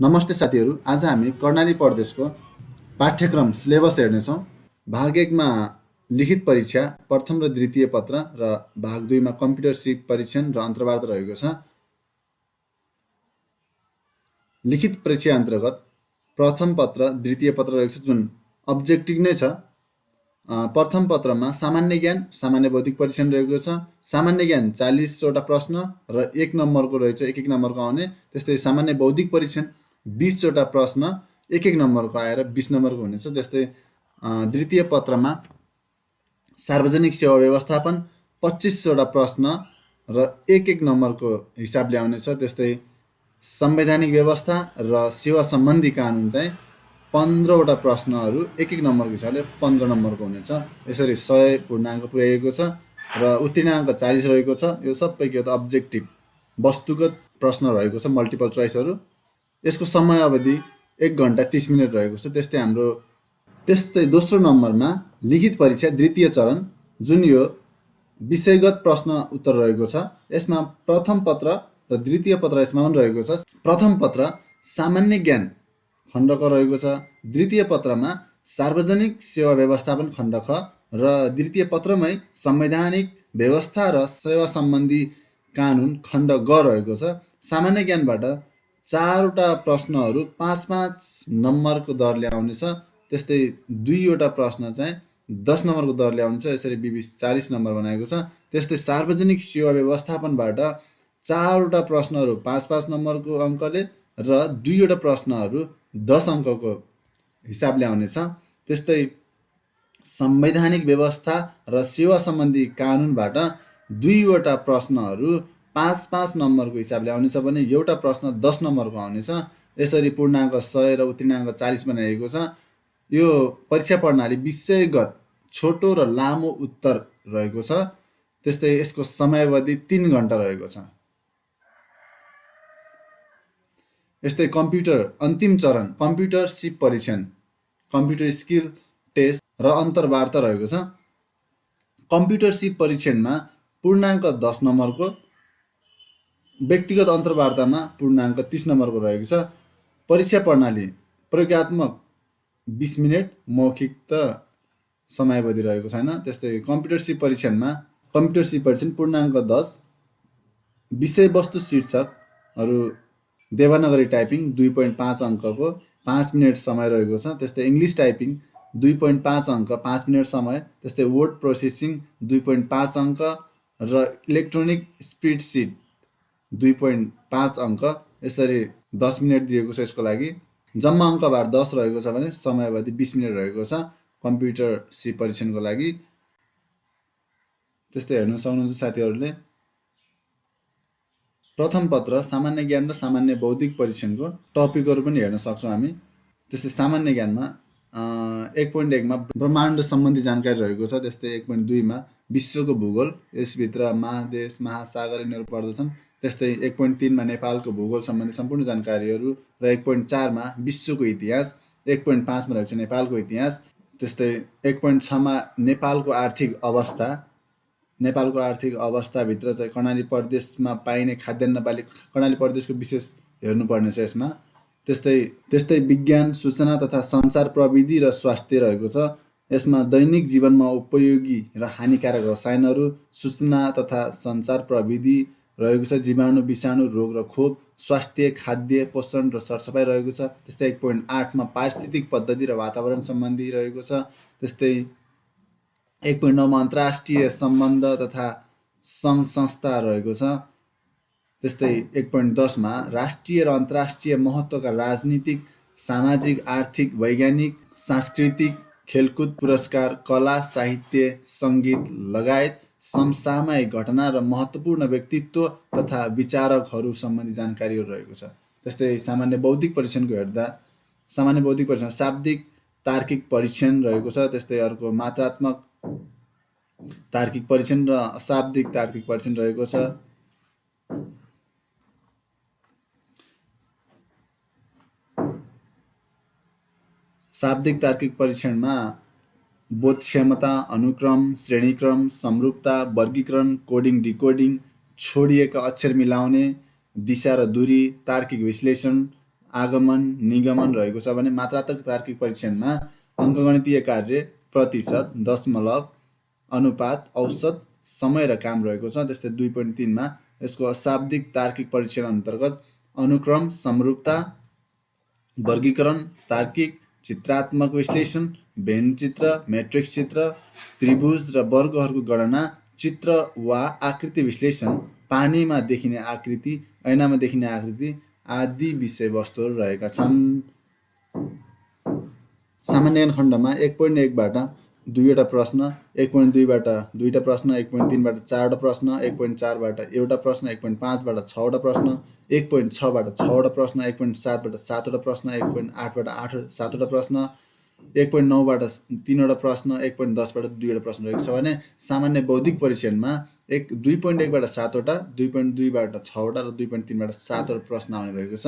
नमस्ते साथीहरू, आज हामी कर्णाली प्रदेशको पाठ्यक्रम सिलेबस हेर्नेछौँ। भाग 1 मा लिखित परीक्षा प्रथम र द्वितीय पत्र र भाग 2 मा कम्प्युटर सिप परीक्षण र अन्तर्वार्ता रहेको छ। लिखित परीक्षा अन्तर्गत प्रथम पत्र द्वितीय पत्र रहेको छ, जुन अब्जेक्टिभ नै छ। प्रथम पत्रमा सामान्य ज्ञान सामान्य बौद्धिक परीक्षण रहेको छ। सामान्य ज्ञान 40 वटा प्रश्न र 1 नम्बरको रहेछ, 1 नम्बरको आउने। त्यस्तै सामान्य बौद्धिक परीक्षण 20 वटा प्रश्न 1 नम्बरको आएर 20 नम्बरको हुनेछ। त्यस्तै द्वितीय पत्रमा सार्वजनिक सेवा व्यवस्थापन 25 वटा प्रश्न र 1 नम्बरको हिसाबले आउनेछ। त्यस्तै संवैधानिक व्यवस्था र सेवा सम्बन्धी कानुन चाहिँ 15 वटा प्रश्नहरू 1 नम्बरको हिसाबले 15 नम्बरको हुनेछ। यसरी 100 पूर्णाङ्क पुर्याइएको छ र उत्तीर्णाङ्क 40 रहेको छ। यो सबै के हो त अब्जेक्टिभ वस्तुगत प्रश्न रहेको छ, मल्टिपल चोइसहरू। यसको समय अवधि 1 घण्टा 30 मिनट रहेको छ। त्यस्तै दोस्रो नम्बरमा लिखित परीक्षा द्वितीय चरण, जुन यो विषयगत प्रश्न उत्तर रहेको छ। यसमा प्रथम पत्र र द्वितीय पत्र यसमा पनि रहेको छ। प्रथम पत्र सामान्य ज्ञान खण्ड क रहेको छ। द्वितीय पत्रमा सार्वजनिक सेवा व्यवस्थापन खण्ड ख र द्वितीय पत्रमै संवैधानिक व्यवस्था र सेवा सम्बन्धी कानुन खण्ड ग रहेको छ। सामान्य ज्ञानबाट 4 वटा प्रश्नहरू 5-5 नम्बरको दरले आउनेछ। त्यस्तै 2 वटा प्रश्न चाहिँ 10 नम्बरको दरले आउनेछ। यसरी 40 नम्बर बनाएको छ। त्यस्तै सार्वजनिक सेवा व्यवस्थापनबाट 4 वटा प्रश्नहरू 5-5 नम्बरको अङ्कले र 2 वटा प्रश्नहरू 10 अङ्कको हिसाबले आउनेछ। त्यस्तै संवैधानिक व्यवस्था र सेवा सम्बन्धी कानुनबाट 2 वटा प्रश्नहरू 5-5 नम्बरको हिसाबले आउनेछ भने एउटा प्रश्न 10 नम्बरको आउनेछ। यसरी पूर्णाङ्क 100 र उत्तीर्णाङ्क 40 बनाइएको छ। यो परीक्षा प्रणाली विषयगत छोटो र लामो उत्तर रहेको छ। त्यस्तै यसको समयावधि 3 घण्टा रहेको छ। यस्तै कम्प्युटर अन्तिम चरण कम्प्युटर सिप परीक्षण, कम्प्युटर स्किल टेस्ट र अन्तर्वार्ता रहेको छ। कम्प्युटर सिप परीक्षणमा पूर्णाङ्क 10 नम्बरको, व्यक्तिगत अन्तर्वार्तामा पूर्णाङ्क 30 नम्बरको रहेको छ। परीक्षा प्रणाली प्रयोगात्मक 20 मिनट, मौखिक त समयावधि रहेको छैन। त्यस्तै कम्प्युटर सिप परीक्षण पूर्णाङ्क 10, विषयवस्तु शीर्षकहरू देवनागरी टाइपिङ 2.5 अङ्कको 5 मिनट समय रहेको छ। त्यस्तै इङ्ग्लिस टाइपिङ 2.5 अङ्क 5 मिनट समय। त्यस्तै वर्ड प्रोसेसिङ 2.5 अङ्क र इलेक्ट्रोनिक स्प्रेडसिट 2.5 अङ्क। यसरी 10 मिनट दिएको छ यसको लागि। जम्मा अङ्कभार 10 रहेको छ भने समयावधि 20 मिनट रहेको छ कम्प्युटर सिप परीक्षणको लागि। त्यस्तै हेर्न सक्नुहुन्छ साथीहरूले। प्रथम पत्र सामान्य ज्ञान र सामान्य बौद्धिक परीक्षणको टपिकहरू पनि हेर्न सक्छौँ हामी। त्यस्तै सामान्य ज्ञानमा 1.1 मा ब्रह्माण्ड सम्बन्धी जानकारी रहेको छ। त्यस्तै 1.2 मा विश्वको भूगोल, यसभित्र महादेश महासागर यिनीहरू पर्दछन्। त्यस्तै 1.3 मा नेपालको भूगोल सम्बन्धी सम्पूर्ण जानकारीहरू र 1.4 मा विश्वको इतिहास, 1.5 मा रहेको छ नेपालको इतिहास। त्यस्तै 1.6 मा नेपालको आर्थिक अवस्थाभित्र चाहिँ कर्णाली प्रदेशमा पाइने खाद्यान्न बाली कर्णाली प्रदेशको विशेष हेर्नुपर्ने छ यसमा। त्यस्तै विज्ञान सूचना तथा सञ्चार प्रविधि र स्वास्थ्य रहेको छ। यसमा दैनिक जीवनमा उपयोगी र हानिकारक रसायनहरू, सूचना तथा सञ्चार प्रविधि रहेको छ। जीवाणु विषाणु रोग र खोप, स्वास्थ्य खाद्य पोषण र सरसफाइ रहेको छ। त्यस्तै 1.8 मा पारिस्थितिक पद्धति र वातावरण सम्बन्धी रहेको छ। त्यस्तै 1.9 मा अन्तर्राष्ट्रिय सम्बन्ध तथा सङ्घ संस्था रहेको छ। त्यस्तै 1.10 मा राष्ट्रिय र अन्तर्राष्ट्रिय महत्त्वका राजनीतिक, सामाजिक, आर्थिक, वैज्ञानिक, सांस्कृतिक, खेलकुद, पुरस्कार, कला, साहित्य, सङ्गीत लगायत समसामयिक घटना र महत्त्वपूर्ण व्यक्तित्व तथा विचारकहरू सम्बन्धी जानकारीहरू रहेको छ। त्यस्तै सामान्य बौद्धिक परीक्षणको हेर्दा सामान्य बौद्धिक परीक्षण शाब्दिक तार्किक परीक्षण रहेको छ। त्यस्तै अर्को मात्रात्मक तार्किक परीक्षण र अशाब्दिक तार्किक परीक्षण रहेको छ। शाब्दिक तार्किक परीक्षणमा बोध क्षमता, अनुक्रम, श्रेणीक्रम, समरूपता, वर्गीकरण, कोडिङ डिकोडिङ, छोडिएका अक्षर मिलाउने, दिशा र दूरी, तार्किक विश्लेषण आगमन निगमन रहेको छ भने मात्रात्मक तार्किक परीक्षणमा अङ्कगणितीय कार्य प्रतिशत दशमलव अनुपात औसत समय र काम रहेको छ। त्यस्तै 2.3मा यसको अशाब्दिक तार्किक परीक्षण अन्तर्गत अनुक्रम समरूपता वर्गीकरण तार्किक चित्रात्मक विश्लेषण भेन चित्र मैट्रिक्स चित्र त्रिभुज र वर्गहरूको गणना चित्र वा आकृति विश्लेषण पानीमा देखिने आकृति ऐनामा देखिने आकृति आदि विषयवस्तुहरू रहेका छन्। सामान्य ज्ञान खण्डमा 1.1बाट 2वटा प्रश्न 1.2बाट 2टा प्रश्न 1.3बाट 4वटा प्रश्न 1.4बाट एउटा प्रश्न 1.5बाट 6वटा प्रश्न 1.6बाट 6वटा प्रश्न 1.7बाट 7वटा प्रश्न 1.8बाट 7वटा प्रश्न 1.9बाट 3वटा प्रश्न 1.10बाट 2वटा प्रश्न रहेको छ भने सामान्य बौद्धिक परीक्षणमा 2.1बाट 7वटा 2.2बाट 6वटा र 2.3बाट 7वटा प्रश्न आउने भएको छ।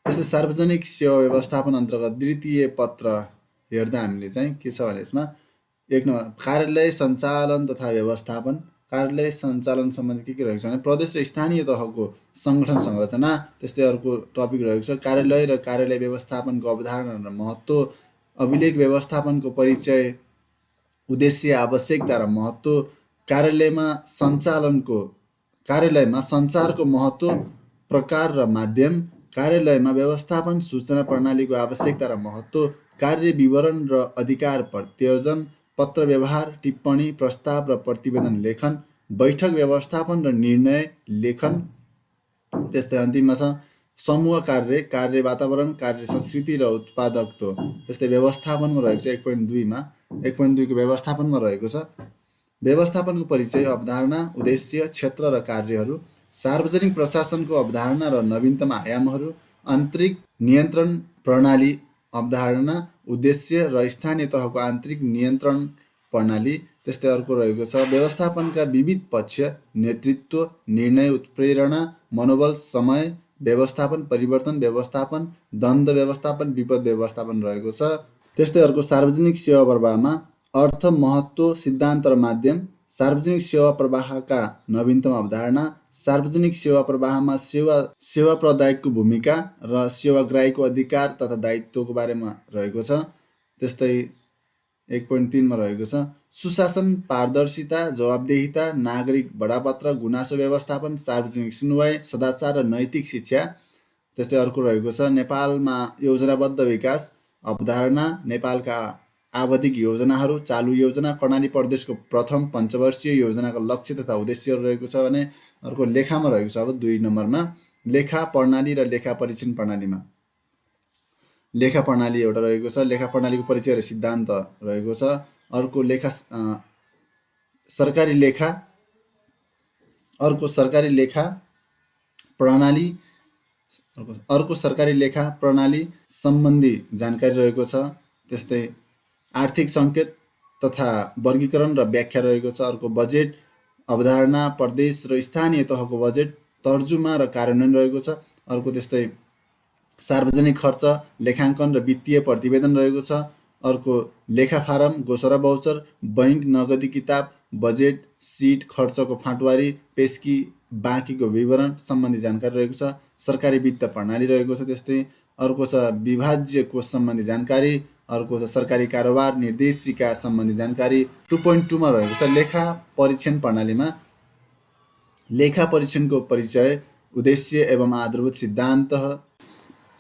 त्यस्तै सार्वजनिक सेवा व्यवस्थापन अन्तर्गत द्वितीय पत्र हेर्दा हामीले चाहिँ के छ भने यसमा 1 नम्बर कार्यालय सञ्चालन तथा व्यवस्थापन कार्यालय सञ्चालन सम्बन्धी के रहेको छ भने प्रदेश र स्थानीय तहको सङ्गठन संरचना। त्यस्तै अर्को टपिक रहेको छ कार्यालय र कार्यालय व्यवस्थापनको अवधारणा र महत्त्व अभिलेख व्यवस्थापनको परिचय उद्देश्य आवश्यकता र महत्त्व कार्यालयमा सञ्चारको महत्त्व प्रकार र माध्यम कार्यालयमा व्यवस्थापन सूचना प्रणालीको आवश्यकता र महत्त्व कार्य विवरण र अधिकार प्रत्योजन पत्र व्यवहार टिप्पणी प्रस्ताव र प्रतिवेदन लेखन बैठक व्यवस्थापन र निर्णय लेखन। त्यस्तै अन्तिममा छ समूह कार्य वातावरण कार्य संस्कृति र उत्पादकत्व। त्यस्तै व्यवस्थापनमा रहेको छ 1.2मा 1.2को व्यवस्थापनमा रहेको छ व्यवस्थापनको परिचय अवधारणा उद्देश्य क्षेत्र र कार्यहरू सार्वजनिक प्रशासनको अवधारणा र नवीनतम आयामहरू आन्तरिक नियन्त्रण प्रणाली अवधारणा उद्देश्य र स्थानीय तहको आन्तरिक नियन्त्रण प्रणाली। त्यस्तै अर्को रहेको छ व्यवस्थापनका विविध पक्ष नेतृत्व निर्णय उत्प्रेरणा मनोबल समय व्यवस्थापन परिवर्तन व्यवस्थापन द्वन्द्व व्यवस्थापन विपद व्यवस्थापन रहेको छ। त्यस्तै अर्को सार्वजनिक सेवा प्रवाहमा अर्थ महत्त्व सिद्धान्त र माध्यम सार्वजनिक सेवा प्रवाहका नवीनतम अवधारणा सार्वजनिक सेवा प्रवाहमा सेवा प्रदायकको भूमिका र सेवाग्राहीको अधिकार तथा दायित्वको बारेमा रहेको छ। त्यस्तै 1.3मा रहेको छ सुशासन पारदर्शिता जवाबदेहिता नागरिक बडापत्र गुनासो व्यवस्थापन सार्वजनिक सुनवाई सदाचार र नैतिक शिक्षा। त्यस्तै अर्को रहेको छ नेपालमा योजनाबद्ध विकास अवधारणा नेपालका आवधिक योजनाहरू चालु योजना कर्णाली प्रदेशको प्रथम पञ्चवर्षीय योजनाको लक्ष्य तथा उद्देश्यहरू रहेको छ भने अर्को लेखामा रहेको छ। अब 2 नम्बरमा लेखा प्रणाली र लेखा परीक्षण प्रणालीमा लेखा प्रणाली एउटा रहेको छ लेखा प्रणालीको परिचय र सिद्धान्त रहेको छ। अर्को सरकारी लेखा प्रणाली सम्बन्धी जानकारी रहेको छ। त्यस्तै आर्थिक सङ्केत तथा वर्गीकरण र व्याख्या रहेको छ। अर्को बजेट अवधारणा प्रदेश र स्थानीय तहको बजेट तर्जुमा र कार्यान्वयन रहेको छ। अर्को त्यस्तै सार्वजनिक खर्च लेखाङ्कन र वित्तीय प्रतिवेदन रहेको छ। अर्को लेखा फारम गोसरा बाउचर बैंक नगदी किताब बजेट सिट खर्चको फाँटवारी पेस्की बाँकीको विवरण सम्बन्धी जानकारी रहेको छ। सरकारी वित्त प्रणाली रहेको छ। त्यस्तै अर्को छ विभाज्य कोष सम्बन्धी जानकारी अर्को छ सरकारी कारोबार निर्देशिका सम्बन्धी जानकारी। 2.2मा रहेको छ लेखा परीक्षण प्रणालीमा लेखा परीक्षणको परिचय उद्देश्य एवं आधारभूत सिद्धान्त।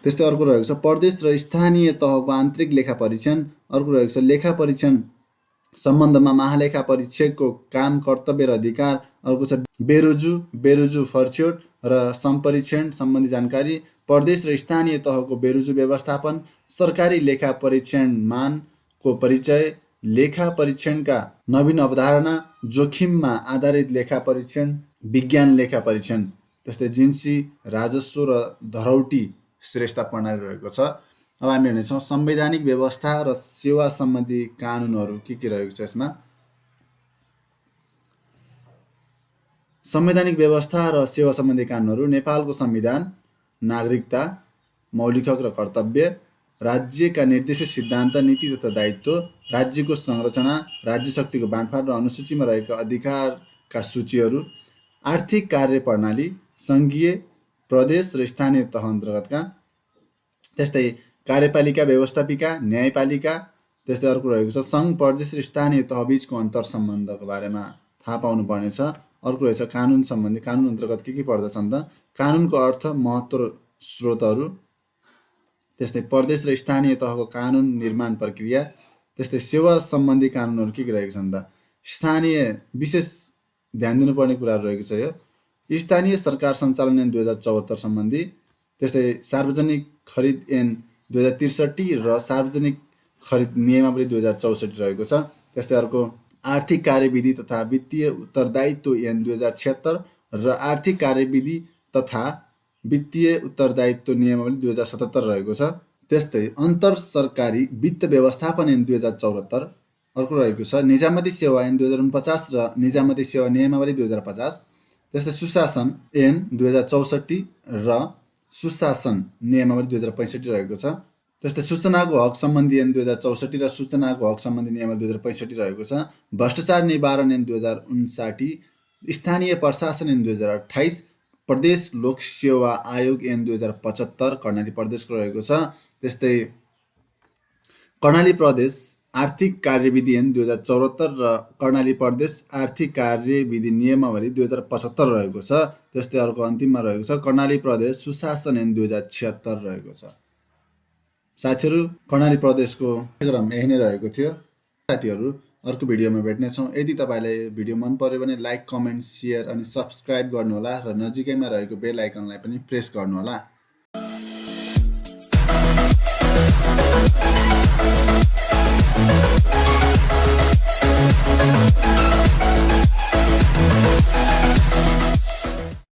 त्यस्तै अर्को रहेको छ प्रदेश र स्थानीय तहको आन्तरिक लेखा परीक्षण। अर्को रहेको छ लेखा परीक्षण सम्बन्धमा महालेखा परीक्षकको काम कर्तव्य र अधिकार। अर्को छ बेरुजु फर्च्योट र सम्परीक्षण सम्बन्धी जानकारी प्रदेश र स्थानीय तहको बेरुजु व्यवस्थापन सरकारी लेखा परीक्षण मानको परिचय लेखा परीक्षणका नवीन अवधारणा जोखिममा आधारित लेखा परीक्षण विज्ञान लेखा परीक्षण। त्यस्तै जिन्सी राजस्व र धरौटी श्रेष्ठता प्रणाली रहेको छ। अब हामी हेर्नेछौँ संवैधानिक व्यवस्था र सेवा सम्बन्धी कानुनहरू के रहेको छ। यसमा संवैधानिक व्यवस्था र सेवा सम्बन्धी कानुनहरू नेपालको संविधान नागरिकता मौलिक हक र कर्तव्य राज्यका निर्देशित सिद्धान्त नीति तथा दायित्व राज्यको संरचना राज्य शक्तिको बाँडफाँड र अनुसूचीमा रहेका अधिकारका सूचीहरू आर्थिक कार्य प्रणाली सङ्घीय प्रदेश र स्थानीय तह अन्तर्गतका। त्यस्तै कार्यपालिका, व्यवस्थापिका, न्यायपालिका। त्यस्तै अर्को रहेको छ सङ्घ, प्रदेश र स्थानीय तह बीचको अन्तर सम्बन्धको बारेमा थाहा पाउनुपर्ने छ। अर्को रहेछ कानुन सम्बन्धी। कानुन अन्तर्गत के पर्दछन् त? कानुनको अर्थ, महत्त्व र स्रोतहरू। त्यस्तै प्रदेश र स्थानीय तहको कानुन निर्माण प्रक्रिया। त्यस्तै सेवा सम्बन्धी कानुनहरू के रहेको छन् त? स्थानीय विशेष ध्यान दिनुपर्ने कुराहरू रहेको छ यो। स्थानीय सरकार सञ्चालन ऐन 2074 सम्बन्धी। त्यस्तै सार्वजनिक खरिद ऐन 2063 र सार्वजनिक खरिद नियमावली 2064 रहेको छ। त्यस्तै अर्को आर्थिक कार्यविधि तथा वित्तीय उत्तरदायित्व ऐन 2076 र आर्थिक कार्यविधि तथा वित्तीय उत्तरदायित्व नियमावली 2077 रहेको छ। त्यस्तै अन्तर सरकारी वित्त व्यवस्थापन ऐन 2074। अर्को रहेको छ निजामती सेवा ऐन 2049 र निजामती सेवा नियमावली 2050। त्यस्तै सुशासन ऐन 2064 र सुशासन नियमावली 2065 रहेको छ। त्यस्तै सूचनाको हक सम्बन्धी ऐन 2064 र सूचनाको हक सम्बन्धी नियमावली 2065 रहेको छ। भ्रष्टाचार निवारण ऐन 2059, स्थानीय प्रशासन ऐन 2028, प्रदेश लोक सेवा आयोग ऐन 2075 कर्णाली प्रदेशको रहेको छ। त्यस्तै कर्णाली प्रदेश आर्थिक कार्यविधि ऐन 2074 र कर्णाली प्रदेश आर्थिक कार्यविधि नियमावली 2075 रहेको छ। त्यस्तै अर्को अन्तिममा रहेको छ कर्णाली प्रदेश सुशासन ऐन 2076 रहेको छ। साथीहरू, कर्णाली प्रदेशको कार्यक्रम यही नै रहेको थियो। साथीहरू, अर्को भिडियोमा भेट्नेछौँ। यदि तपाईँलाई भिडियो मन पर्यो भने लाइक, कमेन्ट, सेयर अनि सब्सक्राइब गर्नुहोला र नजिकैमा रहेको बेल आइकनलाई पनि प्रेस गर्नुहोला।